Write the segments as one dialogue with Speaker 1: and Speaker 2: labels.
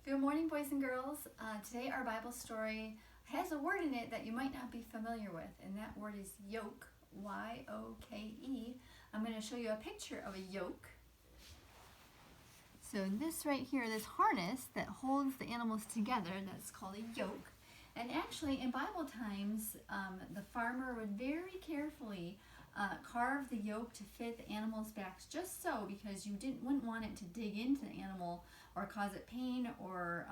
Speaker 1: Good morning, boys and girls. Today our Bible story has a word in it that you might not be familiar with, and that word is yoke, Y-O-K-E. I'm going to show you a picture of a yoke. So this right here, this harness that holds the animals together, that's called a yoke. And actually, in Bible times, the farmer would very carefully carve the yoke to fit the animal's backs, just so, because you wouldn't want it to dig into the animal or cause it pain or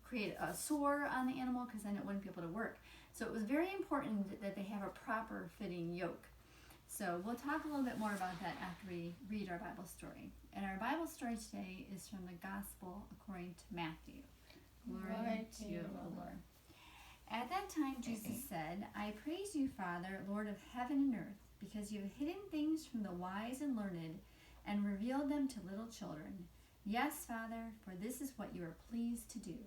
Speaker 1: create a sore on the animal, because then it wouldn't be able to work. So it was very important that they have a proper fitting yoke. So we'll talk a little bit more about that after we read our Bible story. And our Bible story today is from the Gospel according to Matthew. Glory to you, O Lord. At that time Jesus said, I praise you, Father, Lord of heaven and earth, because you have hidden things from the wise and learned and revealed them to little children. Yes, Father, for this is what you are pleased to do.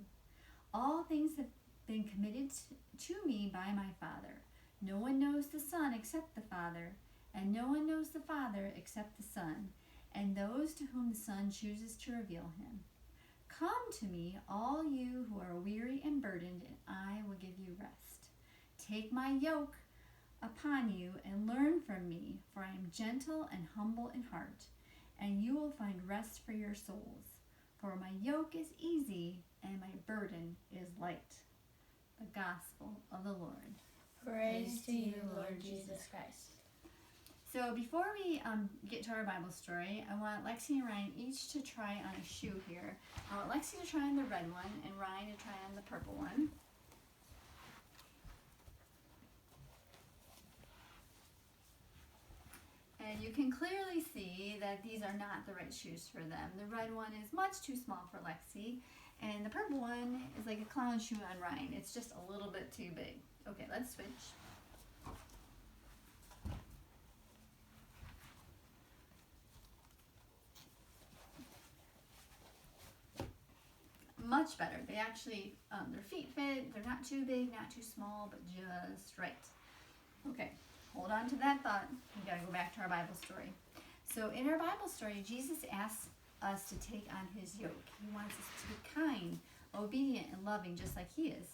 Speaker 1: All things have been committed to me by my Father. No one knows the Son except the Father, and no one knows the Father except the Son, and those to whom the Son chooses to reveal him. Come to me, all you who are weary and burdened, and I will give you rest. Take my yoke upon you and learn from me, for I am gentle and humble in heart, and you will find rest for your souls. For my yoke is easy and my burden is light. The Gospel of the Lord.
Speaker 2: Praise to you, Lord Jesus Christ.
Speaker 1: So before we get to our Bible story, I want Lexi and Ryan each to try on a shoe here. I want Lexi to try on the red one and Ryan to try on the purple one. And you can clearly see that these are not the right shoes for them. The red one is much too small for Lexi, and the purple one is like a clown shoe on Ryan. It's just a little bit too big. Okay, let's switch. Much better. They actually, their feet fit. They're not too big, not too small, but just right. Okay, hold on to that thought. We gotta go back to our Bible story. So in our Bible story, Jesus asks us to take on his yoke. He wants us to be kind, obedient, and loving, just like he is.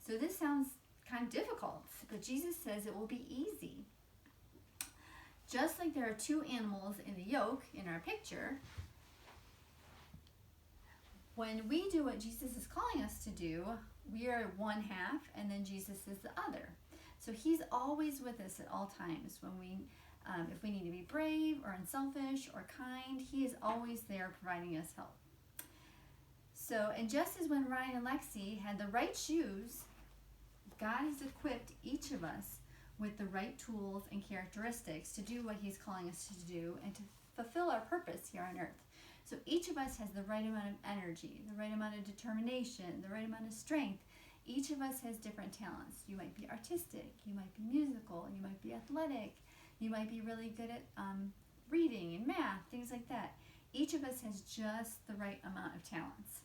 Speaker 1: So this sounds kind of difficult, but Jesus says it will be easy. Just like there are two animals in the yoke in our picture, when we do what Jesus is calling us to do, we are one half, and then Jesus is the other. So he's always with us at all times. When if we need to be brave or unselfish or kind, he is always there providing us help. So, and just as when Ryan and Lexi had the right shoes, God has equipped each of us with the right tools and characteristics to do what he's calling us to do and to fulfill our purpose here on earth. So each of us has the right amount of energy, the right amount of determination, the right amount of strength. Each of us has different talents. You might be artistic, you might be musical, you might be athletic, you might be really good at reading and math, things like that. Each of us has just the right amount of talents.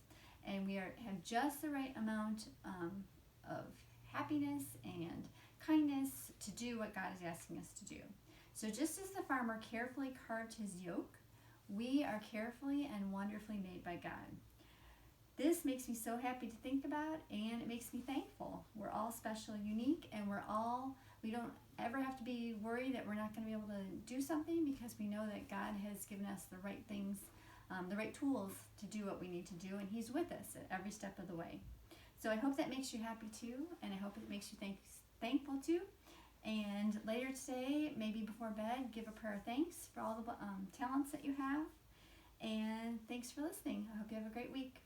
Speaker 1: And we have just the right amount of happiness and kindness to do what God is asking us to do. So just as the farmer carefully carved his yoke, we are carefully and wonderfully made by God. This makes me so happy to think about, and it makes me thankful. We're all special, unique, and we don't ever have to be worried that we're not going to be able to do something, because we know that God has given us the right things, the right tools to do what we need to do, and he's with us at every step of the way. So I hope that makes you happy too, and I hope it makes you thankful too. And later today, maybe before bed, give a prayer of thanks for all the talents that you have. And thanks for listening. I hope you have a great week.